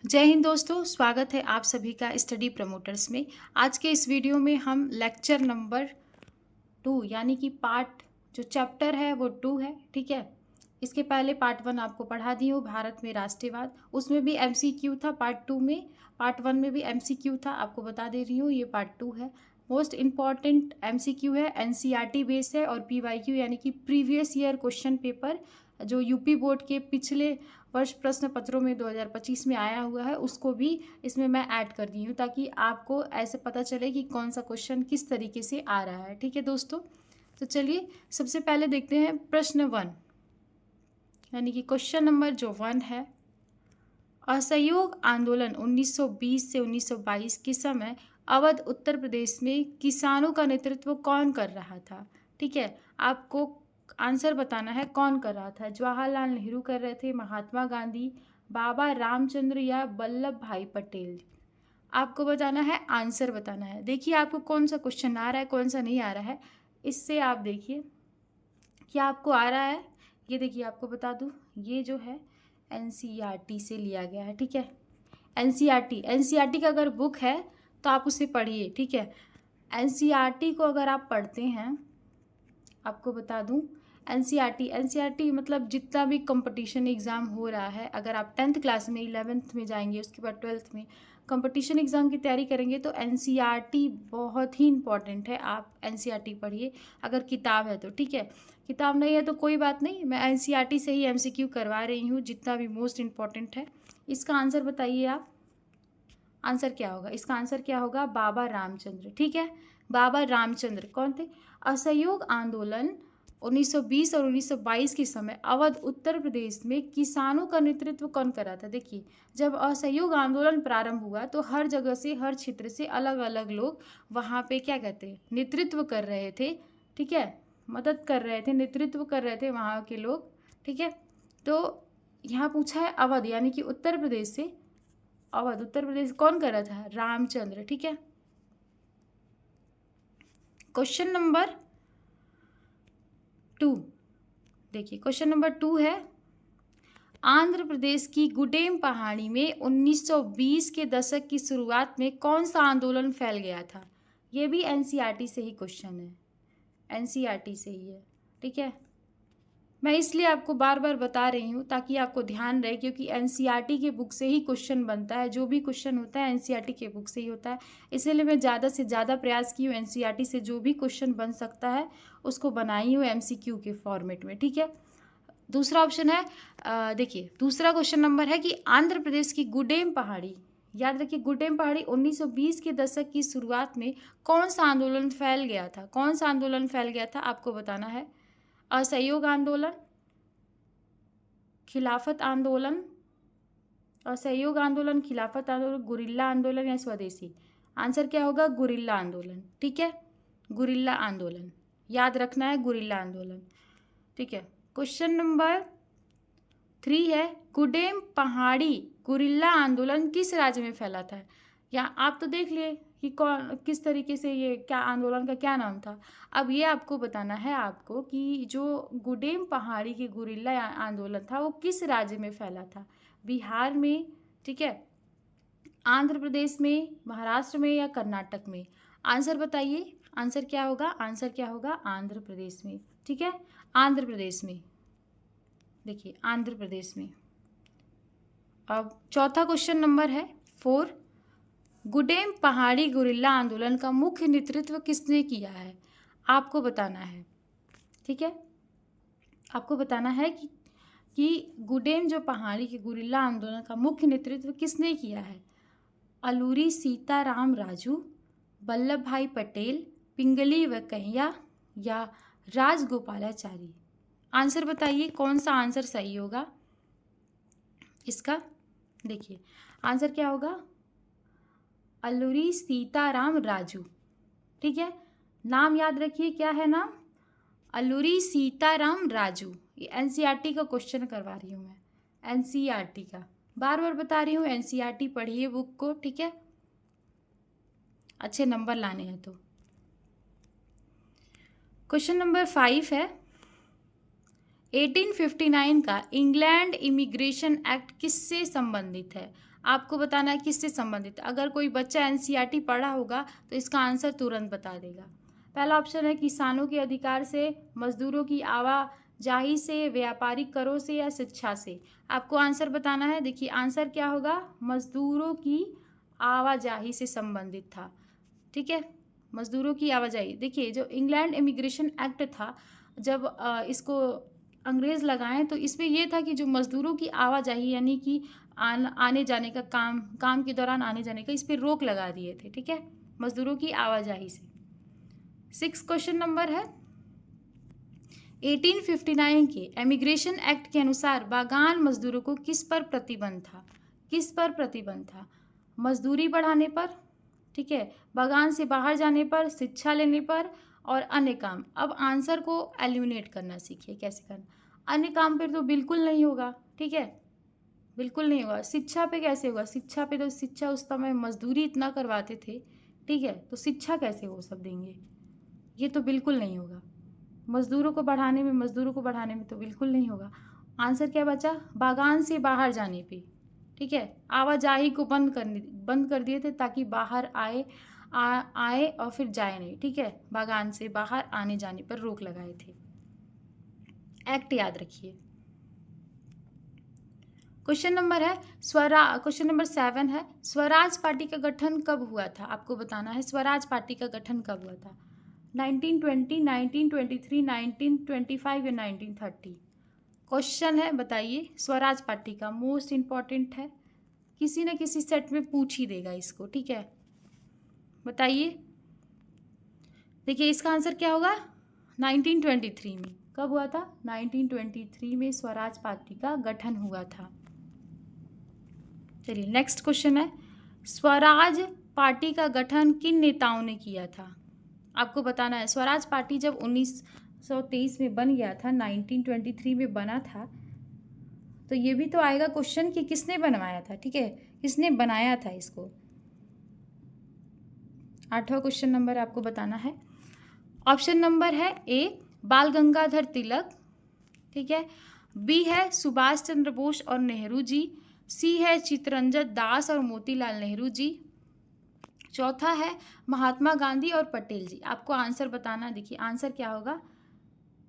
जय हिंद दोस्तों, स्वागत है आप सभी का स्टडी प्रमोटर्स में। आज के इस वीडियो में हम लेक्चर नंबर 2 यानी कि पार्ट जो चैप्टर है वो 2 है, ठीक है। इसके पहले पार्ट 1 आपको पढ़ा दी हूँ, भारत में राष्ट्रवाद, उसमें भी एमसीक्यू था। पार्ट 2 में, पार्ट 1 में भी एमसीक्यू था, आपको बता दे रही हूँ। ये पार्ट 2 है, मोस्ट इम्पॉर्टेंट एमसीक्यू है, एनसीईआरटी बेस है, और पीवाईक्यू यानी कि प्रीवियस ईयर क्वेश्चन पेपर जो यूपी बोर्ड के पिछले वर्ष प्रश्न पत्रों में 2025 में आया हुआ है उसको भी इसमें मैं ऐड कर दी हूँ, ताकि आपको ऐसे पता चले कि कौन सा क्वेश्चन किस तरीके से आ रहा है, ठीक है दोस्तों। तो चलिए सबसे पहले देखते हैं प्रश्न 1, यानी कि क्वेश्चन नंबर जो 1 है। असहयोग आंदोलन 1920 से 1922 के समय अवध उत्तर प्रदेश में किसानों का नेतृत्व कौन कर रहा था, ठीक है। आपको आंसर बताना है कौन कर रहा था। जवाहरलाल नेहरू कर रहे थे, महात्मा गांधी, बाबा रामचंद्र या वल्लभ भाई पटेल। आपको बताना है, आंसर बताना है। देखिए आपको कौन सा क्वेश्चन आ रहा है, कौन सा नहीं आ रहा है, इससे आप देखिए क्या आपको आ रहा है। ये देखिए आपको बता दूं, ये जो है एनसीईआरटी से लिया गया है, ठीक है। एनसीईआरटी का अगर बुक है तो आप उसे पढ़िए, ठीक है। एनसीईआरटी को अगर आप पढ़ते हैं, आपको बता दूं, एनसीईआरटी मतलब जितना भी कंपटीशन एग्ज़ाम हो रहा है, अगर आप 10th क्लास में, 11th में जाएंगे, उसके बाद 12th में कंपटीशन एग्ज़ाम की तैयारी करेंगे, तो एनसीईआरटी बहुत ही इंपॉर्टेंट है। आप एनसीईआरटी पढ़िए अगर किताब है तो, ठीक है। किताब नहीं है तो कोई बात नहीं, मैं एनसीईआरटी से ही एमसीक्यू करवा रही हूँ, जितना भी मोस्ट इम्पॉर्टेंट है। इसका आंसर बताइए आप, आंसर क्या होगा? इसका आंसर क्या होगा? बाबा रामचंद्र, ठीक है। बाबा रामचंद्र कौन थे? असहयोग आंदोलन 1920 और 1922 के समय अवध उत्तर प्रदेश में किसानों का नेतृत्व कौन कर रहा था? देखिए, जब असहयोग आंदोलन प्रारंभ हुआ तो हर जगह से, हर क्षेत्र से अलग अलग लोग वहाँ पे क्या कहते हैं, नेतृत्व कर रहे थे, ठीक है। मदद कर रहे थे, नेतृत्व कर रहे थे वहाँ के लोग, ठीक है। तो यहाँ पूछा है अवध यानी कि उत्तर प्रदेश से, अवध उत्तर प्रदेश कौन कर रहा था? रामचंद्र, ठीक है। क्वेश्चन नंबर 2 देखिए, क्वेश्चन नंबर 2 है, आंध्र प्रदेश की गुडेम पहाड़ी में 1920 के दशक की शुरुआत में कौन सा आंदोलन फैल गया था? ये भी एनसीईआरटी से ही क्वेश्चन है, एनसीईआरटी से ही है, ठीक है। मैं इसलिए आपको बार बार बता रही हूँ ताकि आपको ध्यान रहे, क्योंकि एनसीईआरटी के बुक से ही क्वेश्चन बनता है, जो भी क्वेश्चन होता है एनसीईआरटी के बुक से ही होता है। इसलिए मैं ज़्यादा से ज़्यादा प्रयास की हूँ एनसीईआरटी से जो भी क्वेश्चन बन सकता है उसको बनाई हूँ एमसीक्यू के फॉर्मेट में, ठीक है। दूसरा ऑप्शन है, देखिए दूसरा क्वेश्चन नंबर है कि आंध्र प्रदेश की गुडेम पहाड़ी, याद रखिए गुडेम पहाड़ी 1920 के दशक की शुरुआत में कौन सा आंदोलन फैल गया था? कौन सा आंदोलन फैल गया था आपको बताना है। असहयोग आंदोलन, खिलाफत आंदोलन, असहयोग आंदोलन, खिलाफत आंदोलन, गुरिल्ला आंदोलन या स्वदेशी। आंसर क्या होगा? गुरिल्ला आंदोलन, ठीक है। गुरिल्ला आंदोलन याद रखना है, गुरिल्ला आंदोलन, ठीक है। क्वेश्चन नंबर 3 है, गुडेम पहाड़ी गुरिल्ला आंदोलन किस राज्य में फैला था? या आप तो देख लिए कि कौन, किस तरीके से, ये क्या आंदोलन का क्या नाम था। अब ये आपको बताना है आपको कि जो गुडेम पहाड़ी की गुरिल्ला आंदोलन था वो किस राज्य में फैला था? बिहार में, ठीक है, आंध्र प्रदेश में, महाराष्ट्र में या कर्नाटक में? आंसर बताइए, आंसर क्या होगा? आंसर क्या होगा? आंध्र प्रदेश में, ठीक है, आंध्र प्रदेश में। देखिए आंध्र प्रदेश में। अब चौथा क्वेश्चन नंबर है 4, गुडेम पहाड़ी गुरिल्ला आंदोलन का मुख्य नेतृत्व किसने किया है? आपको बताना है, ठीक है। आपको बताना है कि गुडेम जो पहाड़ी के गुरिल्ला आंदोलन का मुख्य नेतृत्व किसने किया है? अलूरी सीताराम राजू, वल्लभ भाई पटेल, पिंगली वकैया या राजगोपालाचारी? आंसर बताइए कौन सा आंसर सही होगा इसका। देखिए आंसर क्या होगा? अलूरी सीताराम राजू, ठीक है। नाम याद रखिए, क्या है नाम? अलूरी सीताराम राजू। ये एनसीईआरटी का क्वेश्चन करवा रही हूँ मैं, एनसीईआरटी का, बार बार बता रही हूँ एनसीईआरटी पढ़िए बुक को, ठीक है, अच्छे नंबर लाने हैं तो। क्वेश्चन नंबर 5 है, 1859 का इंग्लैंड इमिग्रेशन एक्ट किससे संबंधित है? आपको बताना है किससे संबंधित। अगर कोई बच्चा एनसीईआरटी पढ़ा होगा तो इसका आंसर तुरंत बता देगा। पहला ऑप्शन है किसानों के अधिकार से, मजदूरों की आवाजाही से, व्यापारिक करों से या शिक्षा से। आपको आंसर बताना है। देखिए आंसर क्या होगा, मजदूरों की आवाजाही से संबंधित था। ठीक है, मजदूरों की आवाजाही। देखिए जो इंग्लैंड इमिग्रेशन एक्ट था, जब इसको अंग्रेज़ लगाएं तो इसमें यह था कि जो मजदूरों की आवाजाही यानी कि आने जाने का काम के दौरान आने जाने का, इस पर रोक लगा दिए थे। ठीक है, मजदूरों की आवाजाही से। 6 क्वेश्चन नंबर है, 1859 के इमिग्रेशन एक्ट के अनुसार बागान मजदूरों को किस पर प्रतिबंध था? किस पर प्रतिबंध था? मजदूरी बढ़ाने पर, ठीक है, बागान से बाहर जाने पर, शिक्षा लेने पर और अन्य काम। अब आंसर को एलिमिनेट करना सीखिए कैसे करना। अन्य काम पर तो बिल्कुल नहीं होगा। ठीक है, बिल्कुल नहीं होगा। शिक्षा पे कैसे होगा? शिक्षा पे तो शिक्षा उस समय मजदूरी इतना करवाते थे। ठीक है, तो शिक्षा कैसे वो सब देंगे? ये तो बिल्कुल नहीं होगा। मजदूरों को बढ़ाने में तो बिल्कुल नहीं होगा। आंसर क्या बचा? बागान से बाहर जाने पे। ठीक है, आवाजाही को बंद कर दिए थे ताकि बाहर आए और फिर जाए नहीं। ठीक है, बागान से बाहर आने जाने पर रोक लगाए थे। एक्ट याद रखिए। क्वेश्चन नंबर 7 है, स्वराज पार्टी का गठन कब हुआ था? आपको बताना है स्वराज पार्टी का गठन कब हुआ था। 1920, 1923, 1925 या 1930? क्वेश्चन है, बताइए। स्वराज पार्टी का मोस्ट इम्पॉर्टेंट है, किसी न किसी सेट में पूछ ही देगा इसको। ठीक है, बताइए। देखिए इसका आंसर क्या होगा, 1923 में। कब हुआ था? 1923 में स्वराज पार्टी का गठन हुआ था। चलिए नेक्स्ट क्वेश्चन है, स्वराज पार्टी का गठन किन नेताओं ने किया था? आपको बताना है। स्वराज पार्टी जब 1923 में बन गया था, 1923 में बना था, तो ये भी तो आएगा क्वेश्चन कि किसने बनवाया था। ठीक है, किसने बनाया था इसको। 8वां क्वेश्चन नंबर आपको बताना है। ऑप्शन नंबर है ए, बाल गंगाधर तिलक। ठीक है, बी है सुभाष चंद्र बोस और नेहरू जी, सी है चित्तरंजन दास और मोतीलाल नेहरू जी, चौथा है महात्मा गांधी और पटेल जी। आपको आंसर बताना। देखिए आंसर क्या होगा,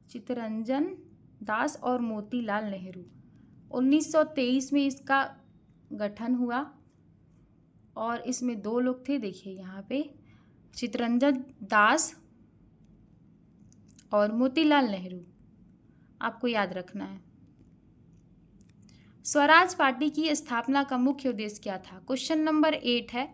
चित्तरंजन दास और मोतीलाल नेहरू। 1923 में इसका गठन हुआ और इसमें 2 लोग थे। देखिए यहाँ पे चित्तरंजन दास और मोतीलाल नेहरू, आपको याद रखना है। स्वराज पार्टी की स्थापना का मुख्य उद्देश्य क्या था? क्वेश्चन नंबर 8 है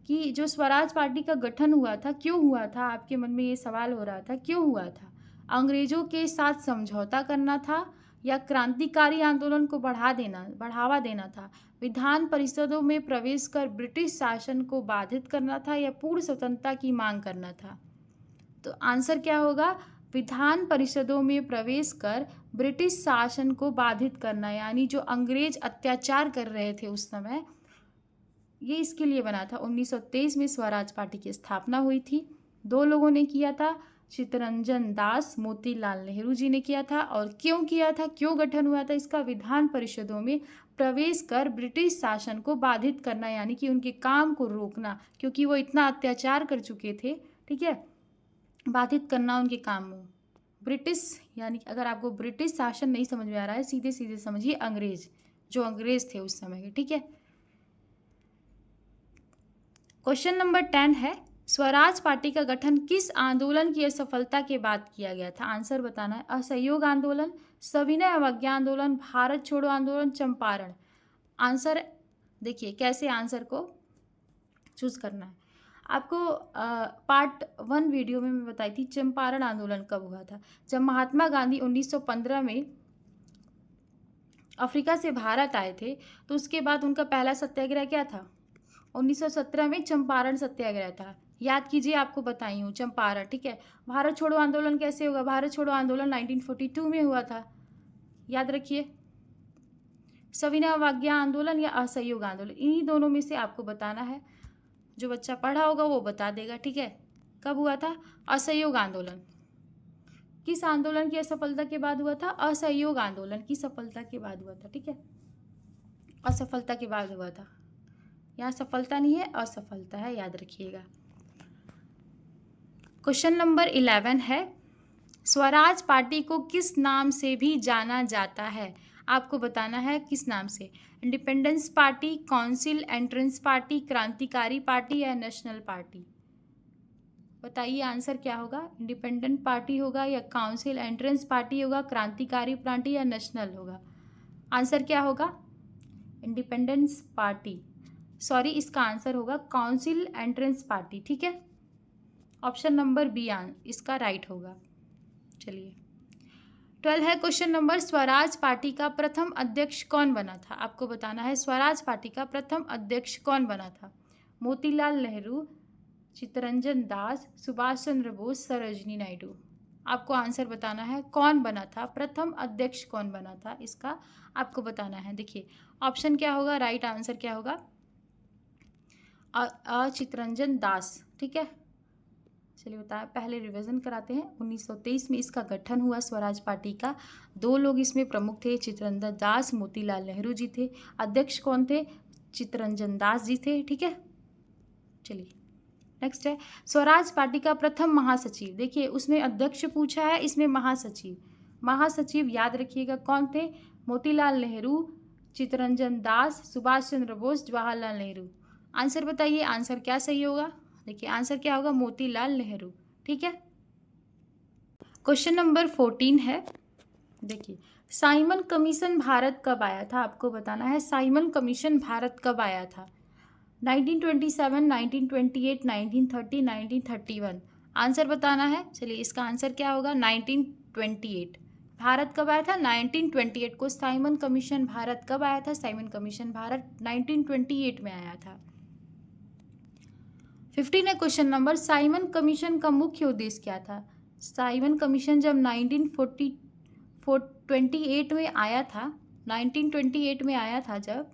कि जो स्वराज पार्टी का गठन हुआ था, क्यों हुआ था? आपके मन में ये सवाल हो रहा था, क्यों हुआ था? अंग्रेजों के साथ समझौता करना था या क्रांतिकारी आंदोलन को बढ़ावा देना था, विधान परिषदों में प्रवेश कर ब्रिटिश शासन को बाधित करना था या पूर्ण स्वतंत्रता की मांग करना था? तो आंसर क्या होगा, विधान परिषदों में प्रवेश कर ब्रिटिश शासन को बाधित करना, यानी जो अंग्रेज अत्याचार कर रहे थे उस समय, ये इसके लिए बना था। 1923 में स्वराज पार्टी की स्थापना हुई थी। 2 लोगों ने किया था, चित्तरंजन दास, मोतीलाल नेहरू जी ने किया था। और क्यों किया था, क्यों गठन हुआ था इसका? विधान परिषदों में प्रवेश कर ब्रिटिश शासन को बाधित करना, यानी कि उनके काम को रोकना, क्योंकि वो इतना अत्याचार कर चुके थे। ठीक है, बाधित करना उनके काम को। ब्रिटिश यानी अगर आपको ब्रिटिश शासन नहीं समझ में आ रहा है, सीधे सीधे समझिए अंग्रेज, जो अंग्रेज थे उस समय के। ठीक है, क्वेश्चन नंबर 10 है, स्वराज पार्टी का गठन किस आंदोलन की असफलता के बाद किया गया था? आंसर बताना है। असहयोग आंदोलन, सविनय अवज्ञा आंदोलन, भारत छोड़ो आंदोलन, चंपारण। आंसर देखिए कैसे आंसर को चूज करना है। आपको पार्ट 1 वीडियो में मैं बताई थी चंपारण आंदोलन कब हुआ था। जब महात्मा गांधी 1915 में अफ्रीका से भारत आए थे, तो उसके बाद उनका पहला सत्याग्रह क्या था? 1917 में चंपारण सत्याग्रह था। याद कीजिए, आपको बताई हूँ चंपारण। ठीक है, भारत छोड़ो आंदोलन कैसे होगा? भारत छोड़ो आंदोलन 1942 में हुआ था, याद रखिए। सविनय अवज्ञा आंदोलन या असहयोग आंदोलन, इन्हीं दोनों में से आपको बताना है। जो बच्चा पढ़ा होगा वो बता देगा। ठीक है, कब हुआ था? असहयोग आंदोलन। किस आंदोलन की असफलता के बाद हुआ था? असहयोग आंदोलन की सफलता के बाद हुआ था। ठीक है, असफलता के बाद हुआ था। यहाँ सफलता नहीं है, असफलता है, याद रखिएगा। क्वेश्चन नंबर 11 है, स्वराज पार्टी को किस नाम से भी जाना जाता है? आपको बताना है किस नाम से। Independence party, council entrance party, क्रांतिकारी पार्टी या नेशनल पार्टी? बताइए आंसर क्या होगा। इंडिपेंडेंट पार्टी होगा या काउंसिल एंट्रेंस पार्टी होगा, क्रांतिकारी पार्टी या नेशनल होगा? आंसर क्या होगा? इंडिपेंडेंस पार्टी, सॉरी, इसका आंसर होगा काउंसिल एंट्रेंस पार्टी। ठीक है, ऑप्शन नंबर बी इसका राइट होगा। चलिए 12 है क्वेश्चन नंबर, स्वराज पार्टी का प्रथम अध्यक्ष कौन बना था? आपको बताना है स्वराज पार्टी का प्रथम अध्यक्ष कौन बना था। मोतीलाल नेहरू, चित्तरंजन दास, सुभाष चंद्र बोस, सरोजिनी नायडू? आपको आंसर बताना है कौन बना था, प्रथम अध्यक्ष कौन बना था, इसका आपको बताना है। देखिए ऑप्शन क्या होगा, राइट आंसर क्या होगा, चित्तरंजन दास। ठीक है, चलिए बताया, पहले रिवीजन कराते हैं। 1923 में इसका गठन हुआ स्वराज पार्टी का। 2 लोग इसमें प्रमुख थे, चित्तरंजन दास, मोतीलाल नेहरू जी थे। अध्यक्ष कौन थे? चित्तरंजन दास जी थे। ठीक है, चलिए नेक्स्ट है, स्वराज पार्टी का प्रथम महासचिव। देखिए उसमें अध्यक्ष पूछा है, इसमें महासचिव। महासचिव याद रखिएगा कौन थे? मोतीलाल नेहरू, चित्तरंजन दास, सुभाष चंद्र बोस, जवाहरलाल नेहरू। आंसर बताइए, आंसर क्या सही होगा? देखिए आंसर क्या होगा, मोतीलाल नेहरू। ठीक है, क्वेश्चन नंबर 14 है। देखिए साइमन कमीशन भारत कब आया था? आपको बताना है साइमन कमीशन भारत कब आया था। 1927, 1928, 1930, 1931? आंसर बताना है। चलिए इसका आंसर क्या होगा, 1928। भारत कब आया था? 1928 को साइमन कमीशन भारत कब आया था? साइमन कमीशन भारत 1928 में आया था। 15 है क्वेश्चन नंबर, साइमन कमीशन का मुख्य उद्देश्य क्या था? साइमन कमीशन जब 1928 में आया था, 1928 में आया था जब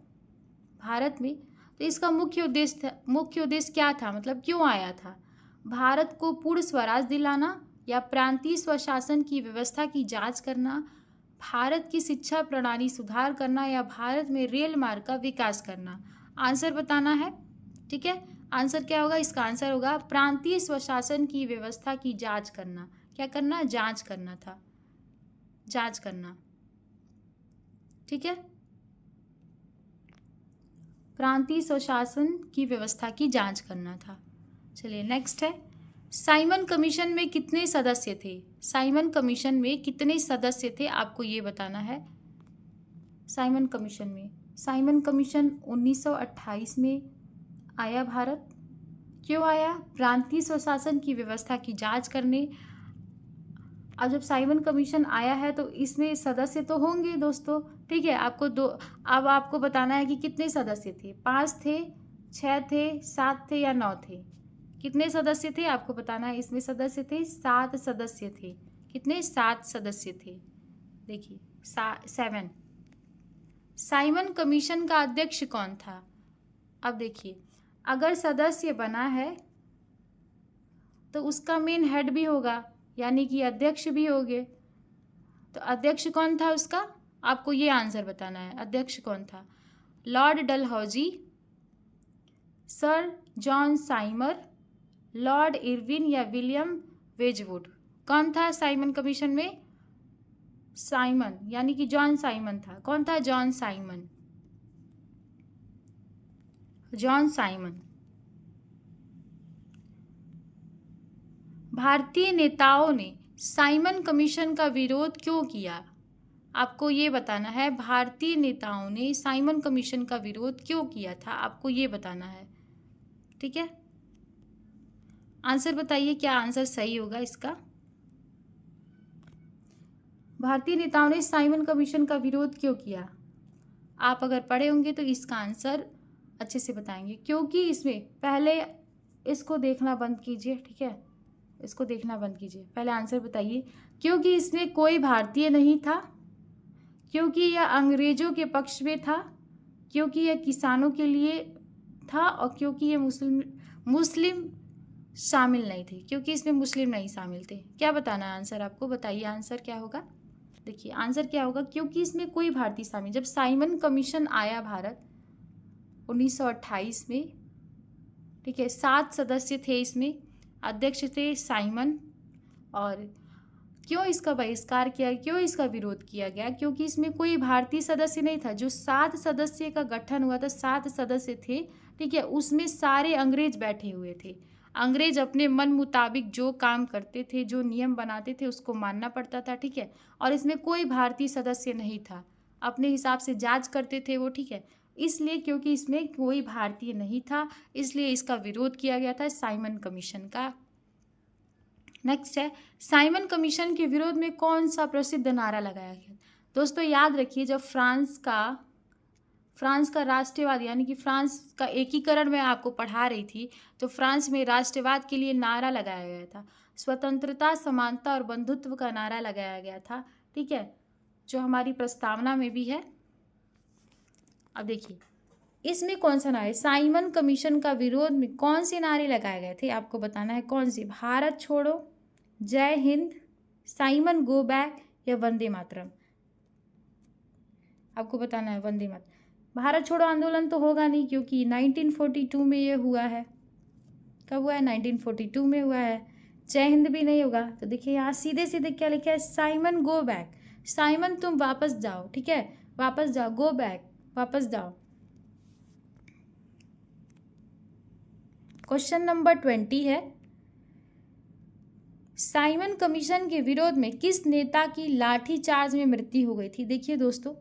भारत में, तो इसका मुख्य उद्देश्य क्या था, मतलब क्यों आया था? भारत को पूर्ण स्वराज दिलाना या प्रांतीय स्वशासन की व्यवस्था की जांच करना, भारत की शिक्षा प्रणाली सुधार करना या भारत में रेल मार्ग का विकास करना? आंसर बताना है। ठीक है, आंसर क्या होगा, इसका आंसर होगा प्रांतीय स्वशासन की व्यवस्था की जांच करना। क्या करना? जांच करना था, जांच करना। ठीक है, प्रांतीय स्वशासन की व्यवस्था की जांच करना था। चलिए नेक्स्ट है, साइमन कमीशन में कितने सदस्य थे? साइमन कमीशन में कितने सदस्य थे, आपको ये बताना है। साइमन कमीशन 1928 में आया भारत। क्यों आया? प्रांतीय स्वशासन की व्यवस्था की जांच करने। अब जब साइमन कमीशन आया है तो इसमें सदस्य तो होंगे दोस्तों। ठीक है, अब आपको बताना है कि कितने सदस्य थे। 5 थे, 6 थे, 7 थे या 9 थे? कितने सदस्य थे आपको बताना है। इसमें सदस्य थे 7 सदस्य थे। कितने? 7 सदस्य थे। देखिए 7। साइमन कमीशन का अध्यक्ष कौन था? अब देखिए अगर सदस्य बना है तो उसका मेन हेड भी होगा, यानी कि अध्यक्ष भी होंगे। तो अध्यक्ष कौन था उसका, आपको ये आंसर बताना है। अध्यक्ष कौन था? Lord Dalhousie, sir John Simon, Lord Irwin या विलियम वेजवुड? कौन था साइमन कमीशन में? साइमन, यानी कि जॉन साइमन था। कौन था? John Simon. John Simon. भारतीय नेताओं ने साइमन कमीशन का विरोध क्यों किया? आपको ये बताना है। भारतीय नेताओं ने साइमन कमीशन का विरोध क्यों किया था, आपको ये बताना है। ठीक है, आंसर बताइए, क्या आंसर सही होगा इसका। भारतीय नेताओं ने साइमन कमीशन का विरोध क्यों किया? आप अगर पढ़े होंगे तो इसका आंसर अच्छे से बताएंगे, क्योंकि इसमें पहले इसको देखना बंद कीजिए। ठीक है, इसको देखना बंद कीजिए, पहले आंसर बताइए। क्योंकि इसमें कोई भारतीय नहीं था, क्योंकि यह अंग्रेजों के पक्ष में था, क्योंकि यह किसानों के लिए था, और क्योंकि ये मुस्लिम शामिल नहीं थे। क्योंकि इसमें मुस्लिम नहीं शामिल थे। क्या बताना है आंसर आपको, बताइए आंसर क्या होगा। देखिए आंसर क्या होगा, क्योंकि इसमें कोई भारतीय शामिल। जब साइमन कमीशन आया भारत 1928 में, ठीक है। 7 सदस्य थे इसमें, अध्यक्ष थे साइमन। और क्यों इसका बहिष्कार किया, क्यों इसका विरोध किया गया, क्योंकि इसमें कोई भारतीय सदस्य नहीं था। जो 7 सदस्य का गठन हुआ था, 7 सदस्य थे, ठीक है, उसमें सारे अंग्रेज बैठे हुए थे। अंग्रेज अपने मन मुताबिक जो काम करते थे, जो नियम बनाते थे, उसको मानना पड़ता था, ठीक है। और इसमें कोई भारतीय सदस्य नहीं था, अपने हिसाब से जांच करते थे वो, ठीक है। इसलिए क्योंकि इसमें कोई भारतीय नहीं था, इसलिए इसका विरोध किया गया था साइमन कमीशन का। नेक्स्ट है, साइमन कमीशन के विरोध में कौन सा प्रसिद्ध नारा लगाया गया। दोस्तों याद रखिए, जब फ्रांस का राष्ट्रवाद यानी कि फ्रांस का एकीकरण में आपको पढ़ा रही थी, तो फ्रांस में राष्ट्रवाद के लिए नारा लगाया गया था। स्वतंत्रता, समानता और बंधुत्व का नारा लगाया गया था, ठीक है, जो हमारी प्रस्तावना में भी है। अब देखिए इसमें कौन सा नारा, साइमन कमीशन का विरोध में कौन से नारे लगाए गए थे, आपको बताना है कौन से। भारत छोड़ो, जय हिंद, साइमन गो बैक या वंदे मातरम। आपको बताना है वंदे मातरम। भारत छोड़ो आंदोलन तो होगा नहीं, क्योंकि 1942 में ये हुआ है। कब हुआ है, 1942 में हुआ है। जय हिंद भी नहीं होगा। तो देखिए यहाँ सीधे सीधे क्या लिखा है, साइमन गो बैक, साइमन तुम वापस जाओ, ठीक है, वापस जाओ, गो बैक, वापस जाओ। क्वेश्चन नंबर 20 है, साइमन कमीशन के विरोध में किस नेता की लाठीचार्ज में मृत्यु हो गई थी। देखिए दोस्तों,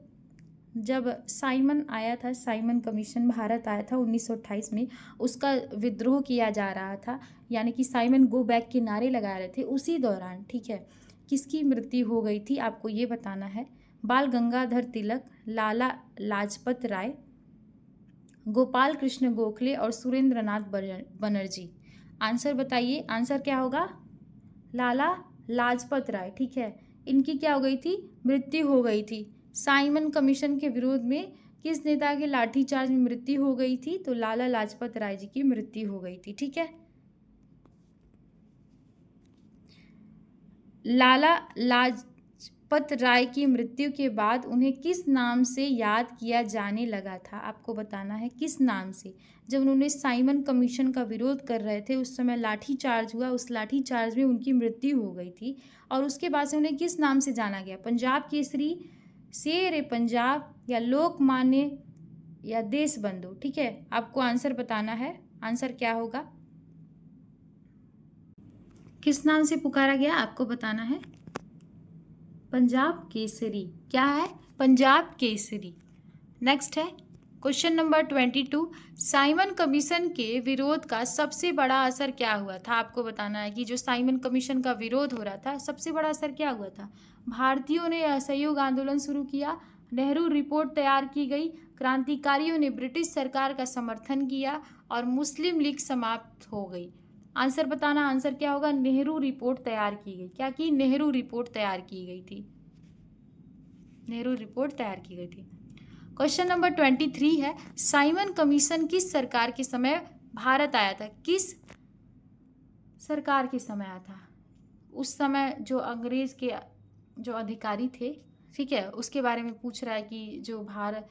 जब साइमन आया था, साइमन कमीशन भारत आया था 1928 में, उसका विद्रोह किया जा रहा था, यानी कि साइमन गो बैक के नारे लगा रहे थे, उसी दौरान, ठीक है, किसकी मृत्यु हो गई थी आपको ये बताना है। बाल गंगाधर तिलक, लाला लाजपत राय, गोपाल कृष्ण गोखले और सुरेंद्र नाथ बनर्जी। आंसर बताइए, आंसर क्या होगा, लाला लाजपत राय, ठीक है, इनकी क्या हो गई थी, मृत्यु हो गई थी। साइमन कमीशन के विरोध में किस नेता के लाठीचार्ज में मृत्यु हो गई थी, तो लाला लाजपत राय जी की मृत्यु हो गई थी, ठीक है। लाला लाजपत राय की मृत्यु के बाद उन्हें किस नाम से याद किया जाने लगा था, आपको बताना है किस नाम से। जब उन्होंने साइमन कमीशन का विरोध कर रहे थे, उस समय लाठीचार्ज हुआ, उस लाठीचार्ज में उनकी मृत्यु हो गई थी, और उसके बाद से उन्हें किस नाम से जाना गया, पंजाब केसरी, शेर पंजाब, या लोकमान्य, या देश बंधु, ठीक है। आपको आंसर बताना है, आंसर क्या होगा, किस नाम से पुकारा गया, आपको बताना है, पंजाब केसरी। क्या है, पंजाब केसरी। नेक्स्ट है क्वेश्चन नंबर 22, साइमन कमीशन के विरोध का सबसे बड़ा असर क्या हुआ था। आपको बताना है कि जो साइमन कमीशन का विरोध हो रहा था, सबसे बड़ा असर क्या हुआ था। भारतीयों ने असहयोग आंदोलन शुरू किया, नेहरू रिपोर्ट तैयार की गई, क्रांतिकारियों ने ब्रिटिश सरकार का समर्थन किया, और मुस्लिम लीग समाप्त हो गई। आंसर बताना, आंसर क्या होगा, नेहरू रिपोर्ट तैयार की गई। क्या की, नेहरू रिपोर्ट तैयार की गई थी, नेहरू रिपोर्ट तैयार की गई थी। क्वेश्चन नंबर 23 है, साइमन कमीशन किस सरकार के समय भारत आया था, किस सरकार के समय आया था। उस समय जो अंग्रेज के जो अधिकारी थे, ठीक है, उसके बारे में पूछ रहा है कि जो भारत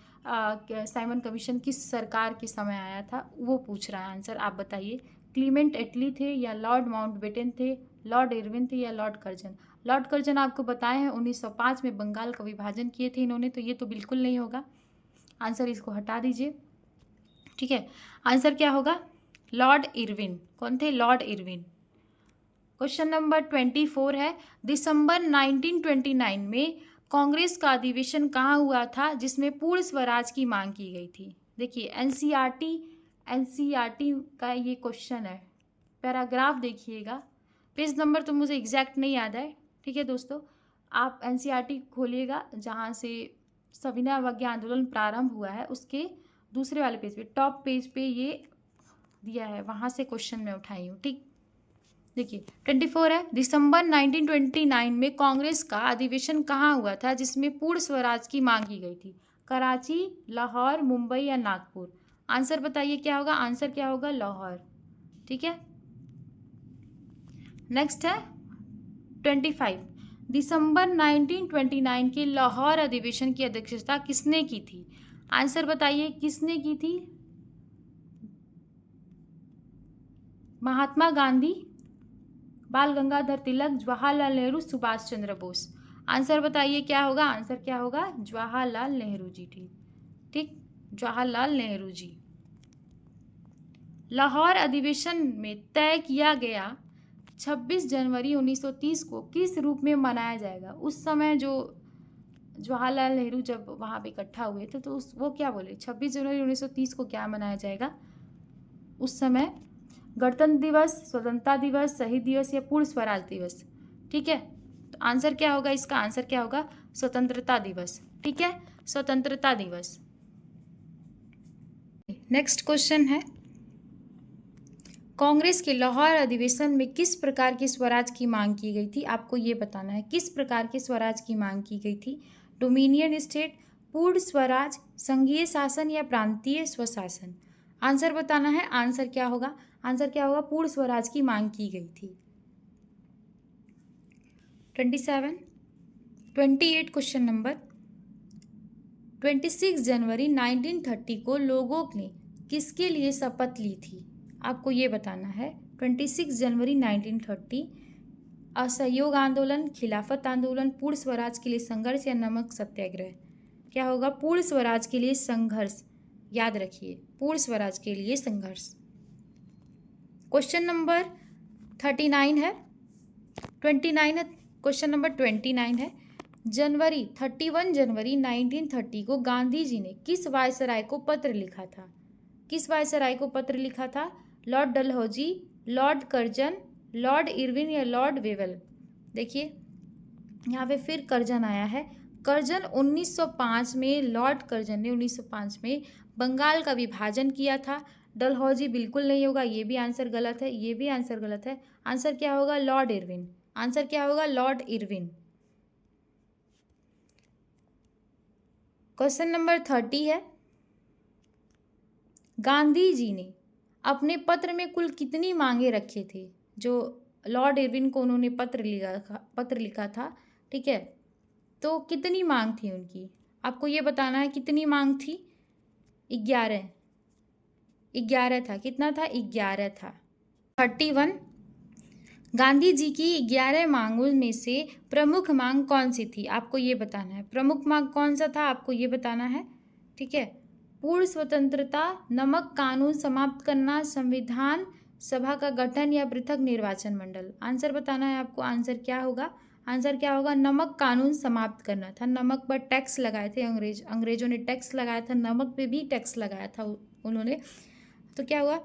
साइमन कमीशन किस सरकार के समय आया था, वो पूछ रहा है। आंसर आप बताइए, क्लीमेंट एटली थे, या लॉर्ड माउंटबेटन थे, लॉर्ड इरविन थे, या लॉर्ड कर्जन। लॉर्ड कर्जन आपको बताए हैं 1905 में बंगाल का विभाजन किए थे इन्होंने, तो ये तो बिल्कुल नहीं होगा, आंसर इसको हटा दीजिए, ठीक है। आंसर क्या होगा, लॉर्ड इरविन। कौन थे, लॉर्ड इरविन। क्वेश्चन नंबर 24 है, दिसंबर 1929 में कांग्रेस का अधिवेशन कहाँ हुआ था जिसमें पूर्ण स्वराज की मांग की गई थी। देखिए एनसीईआरटी का ये क्वेश्चन है, पैराग्राफ देखिएगा, पेज नंबर तो मुझे एग्जैक्ट नहीं याद है, ठीक है दोस्तों, आप एनसीईआरटी खोलिएगा जहाँ से सविनय अवज्ञा आंदोलन प्रारंभ हुआ है, उसके दूसरे वाले पेज पे, टॉप पेज पे ये दिया है, वहाँ से क्वेश्चन मैं उठाई हूँ, ठीक। देखिए 24 है, दिसंबर 1929 में कांग्रेस का अधिवेशन कहाँ हुआ था जिसमें पूर्ण स्वराज की मांग की गई थी, कराची, लाहौर, मुंबई या नागपुर। आंसर बताइए क्या होगा, आंसर क्या होगा, लाहौर, ठीक है। नेक्स्ट है 25, दिसंबर 1929 के लाहौर अधिवेशन की अध्यक्षता किसने की थी। आंसर बताइए किसने की थी, महात्मा गांधी, बाल गंगाधर तिलक, जवाहरलाल नेहरू, सुभाष चंद्र बोस। आंसर बताइए क्या होगा, आंसर क्या होगा, जवाहरलाल नेहरू जी। ठीक ठीक, जवाहरलाल नेहरू जी। लाहौर अधिवेशन में तय किया गया 26 जनवरी 1930 को किस रूप में मनाया जाएगा। उस समय जो जवाहरलाल नेहरू जब वहाँ पे इकट्ठा हुए थे तो वो क्या बोले, 26 जनवरी 1930 को क्या मनाया जाएगा उस समय, गणतंत्र दिवस, स्वतंत्रता दिवस, शहीद दिवस या पूर्ण स्वराज दिवस। ठीक है, तो आंसर क्या होगा, इसका आंसर क्या होगा, स्वतंत्रता दिवस। ठीक है, स्वतंत्रता दिवस। नेक्स्ट क्वेश्चन है, कांग्रेस के लाहौर अधिवेशन में किस प्रकार की स्वराज की मांग की गई थी। आपको ये बताना है किस प्रकार के स्वराज की मांग की गई थी। डोमिनियन स्टेट, पूर्ण स्वराज, संघीय शासन या प्रांतीय स्वशासन। आंसर बताना है, आंसर क्या होगा, आंसर क्या होगा, पूर्ण स्वराज की मांग की गई थी। 28 क्वेश्चन नंबर, 26 जनवरी 1930 को लोगों ने किसके लिए शपथ ली थी। आपको ये बताना है, 26 जनवरी 1930 असहयोग आंदोलन, खिलाफत आंदोलन, पूर्ण स्वराज के लिए संघर्ष या नमक सत्याग्रह। क्या होगा, पूर्ण स्वराज के लिए संघर्ष। याद रखिए, पूर्ण स्वराज के लिए संघर्ष। क्वेश्चन नंबर 39 है, 29 है, क्वेश्चन नंबर 29 है, 31 जनवरी 1930 को गांधी जी ने किस वायसराय को पत्र लिखा था। किस वायसराय को पत्र लिखा था, Lord Dalhousie, Lord Curzon, Lord Irwin या लॉर्ड वेवल। देखिए यहाँ पे फिर कर्जन आया है। कर्जन 1905 में, लॉर्ड कर्जन ने 1905 में बंगाल का विभाजन किया था। डलहौजी बिल्कुल नहीं होगा, ये भी आंसर गलत है, ये भी आंसर गलत है। आंसर क्या होगा, लॉर्ड इरविन। आंसर क्या होगा, लॉर्ड इरविन। क्वेश्चन नंबर 30 है, गांधी जी ने अपने पत्र में कुल कितनी मांगे रखे थे। जो लॉर्ड इरविन को उन्होंने पत्र लिखा था, ठीक है, तो कितनी मांग थी उनकी। आपको ये बताना है कितनी मांग थी, 11 था। कितना था, 11 था। 31, गांधी जी की 11 मांगों में से प्रमुख मांग कौन सी थी। आपको ये बताना है प्रमुख मांग कौन सा था, आपको ये बताना है। ठीक है, पूर्ण स्वतंत्रता, नमक कानून समाप्त करना, संविधान सभा का गठन या पृथक निर्वाचन मंडल। आंसर बताना है आपको, आंसर क्या होगा, आंसर क्या होगा, नमक कानून समाप्त करना था। नमक पर टैक्स लगाए थे अंग्रेजों ने टैक्स लगाया था, नमक पे भी टैक्स लगाया था उन्होंने। तो क्या हुआ,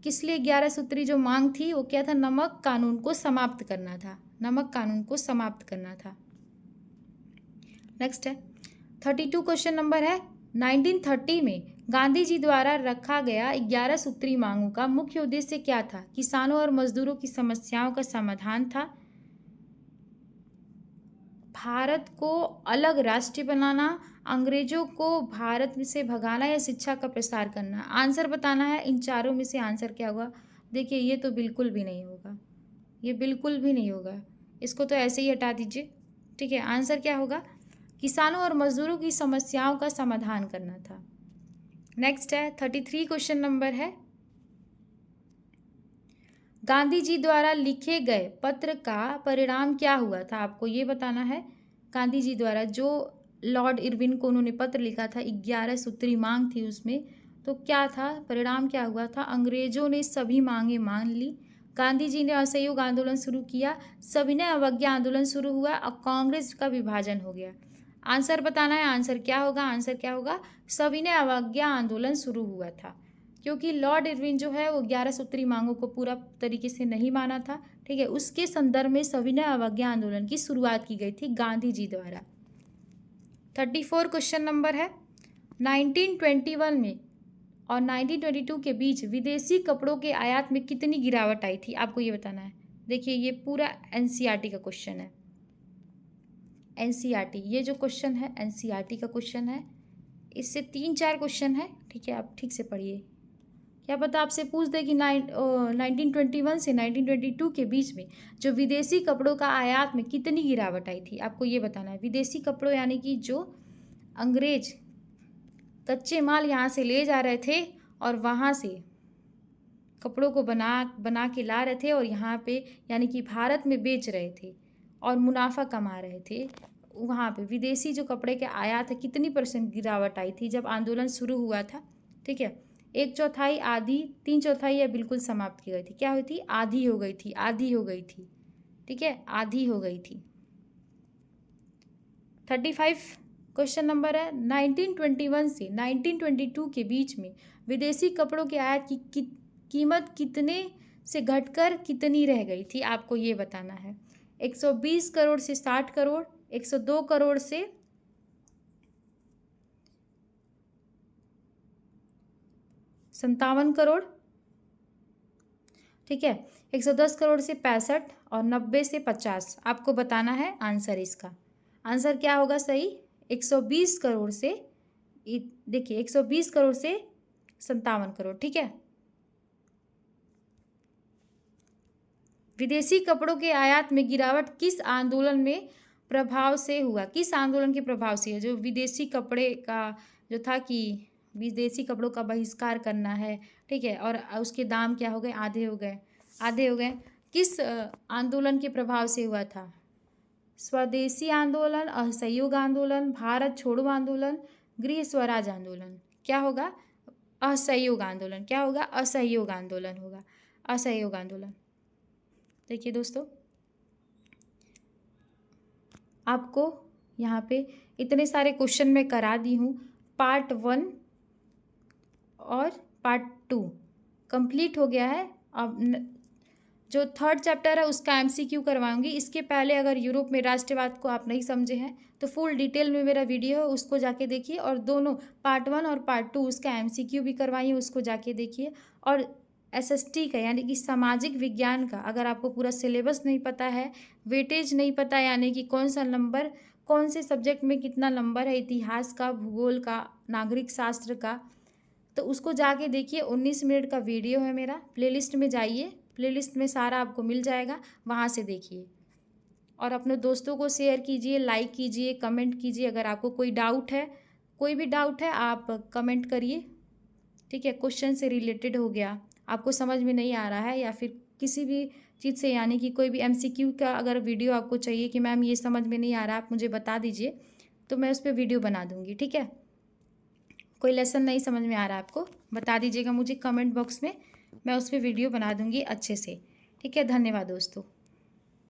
किस लिए 11 सूत्री जो मांग थी वो क्या था, नमक कानून को समाप्त करना था, नमक कानून को समाप्त करना था। नेक्स्ट है 32 क्वेश्चन नंबर है, 1930 में गांधी जी द्वारा रखा गया 11 सूत्री मांगों का मुख्य उद्देश्य क्या था। किसानों और मजदूरों की समस्याओं का समाधान था, भारत को अलग राष्ट्र बनाना, अंग्रेजों को भारत से भगाना या शिक्षा का प्रसार करना। आंसर बताना है, इन चारों में से आंसर क्या होगा। देखिए ये तो बिल्कुल भी नहीं होगा, ये बिल्कुल भी नहीं होगा, इसको तो ऐसे ही हटा दीजिए। ठीक है, आंसर क्या होगा, किसानों और मजदूरों की समस्याओं का समाधान करना था। नेक्स्ट है 33 क्वेश्चन नंबर है, गांधी जी द्वारा लिखे गए पत्र का परिणाम क्या हुआ था। आपको ये बताना है, गांधी जी द्वारा जो लॉर्ड इरविन को उन्होंने पत्र लिखा था, 11 सूत्री मांग थी उसमें, तो क्या था परिणाम, क्या हुआ था। अंग्रेजों ने सभी मांगे मान ली, गांधी जी ने असहयोग आंदोलन शुरू किया, सविनय अवज्ञा आंदोलन शुरू हुआ और कांग्रेस का विभाजन हो गया। आंसर बताना है, आंसर क्या होगा, आंसर क्या होगा, सविनय अवज्ञा आंदोलन शुरू हुआ था। क्योंकि लॉर्ड इरविन जो है वो 11 सूत्री मांगों को पूरा तरीके से नहीं माना था। ठीक है, उसके संदर्भ में सविनय अवज्ञा आंदोलन की शुरुआत की गई थी गांधी जी द्वारा। 34 क्वेश्चन नंबर है, 1921 में और 1922 के बीच विदेशी कपड़ों के आयात में कितनी गिरावट आई थी। आपको ये बताना है। देखिए ये पूरा एनसीईआरटी का क्वेश्चन है, एनसीईआरटी, ये जो क्वेश्चन है एनसीईआरटी का क्वेश्चन है, इससे 3-4 क्वेश्चन है। ठीक है, आप ठीक से पढ़िए, क्या पता आपसे पूछ दे कि 1921 से 1922 के बीच में जो विदेशी कपड़ों का आयात में कितनी गिरावट आई थी। आपको ये बताना है, विदेशी कपड़ों यानी कि जो अंग्रेज कच्चे माल यहाँ से ले जा रहे थे और वहाँ से कपड़ों को बना के ला रहे थे और यहाँ पे यानी कि भारत में बेच रहे थे और मुनाफा कमा रहे थे। वहाँ पे विदेशी जो कपड़े के आयात है कितनी % गिरावट आई थी जब आंदोलन शुरू हुआ था, ठीक है। 1/4 आधी, 3/4 या बिल्कुल समाप्त की गई थी। क्या हुई थी? आधी हो गई थी, आधी हो गई थी, ठीक है, आधी हो गई थी। 35 क्वेश्चन नंबर है, 1921 से 1922 के बीच में विदेशी कपड़ों के आयात की कीमत कितने से घटकर कितनी रह गई थी, आपको ये बताना है। 120 करोड़ से 60 करोड़, 102 करोड़ से 57 करोड़, ठीक है, 110 करोड़ से 65 और 90 से 50। आपको बताना है आंसर इसका। आंसर क्या होगा सही? 120 करोड़ से, देखिए 120 करोड़ से 57 करोड़, ठीक है। विदेशी कपड़ों के आयात में गिरावट किस आंदोलन में प्रभाव से हुआ? किस आंदोलन के प्रभाव से है? जो विदेशी कपड़े का जो था कि विदेशी कपड़ों का बहिष्कार करना है, ठीक है, और उसके दाम क्या हो गए? आधे हो गए, आधे हो गए। किस आंदोलन के प्रभाव से हुआ था? स्वदेशी आंदोलन, असहयोग आंदोलन, भारत छोड़ो आंदोलन, गृह स्वराज आंदोलन। क्या होगा? असहयोग आंदोलन। क्या होगा? असहयोग आंदोलन होगा, असहयोग आंदोलन। देखिए दोस्तों, आपको यहाँ पे इतने सारे क्वेश्चन मैं करा दी हूँ। पार्ट 1 और पार्ट 2 कंप्लीट हो गया है। अब जो 3rd चैप्टर है उसका MCQ करवाऊंगी। इसके पहले अगर यूरोप में राष्ट्रवाद को आप नहीं समझे हैं तो फुल डिटेल में मेरा वीडियो है, उसको जाके देखिए। और दोनों पार्ट 1 और पार्ट 2 उसका MCQ भी करवाइए, उसको जाके देखिए। और SST का यानी कि सामाजिक विज्ञान का अगर आपको पूरा सिलेबस नहीं पता है, वेटेज नहीं पता यानी कि कौन सा नंबर कौन से सब्जेक्ट में कितना नंबर है, इतिहास का, भूगोल का, नागरिक शास्त्र का, तो उसको जाके देखिए। 19 मिनट का वीडियो है मेरा। प्लेलिस्ट में जाइए, प्लेलिस्ट में सारा आपको मिल जाएगा, वहाँ से देखिए। और अपने दोस्तों को शेयर कीजिए, लाइक कीजिए, कमेंट कीजिए। अगर आपको कोई डाउट है, कोई भी डाउट है, आप कमेंट करिए, ठीक है। क्वेश्चन से रिलेटेड हो गया, आपको समझ में नहीं आ रहा है, या फिर किसी भी चीज़ से यानी कि कोई भी MCQ का अगर वीडियो आपको चाहिए कि मैम ये समझ में नहीं आ रहा, आप मुझे बता दीजिए, तो मैं उस पर वीडियो बना दूँगी, ठीक है। कोई लेसन नहीं समझ में आ रहा आपको, बता दीजिएगा मुझे कमेंट बॉक्स में, मैं उस पर वीडियो बना दूँगी अच्छे से, ठीक है। धन्यवाद दोस्तों।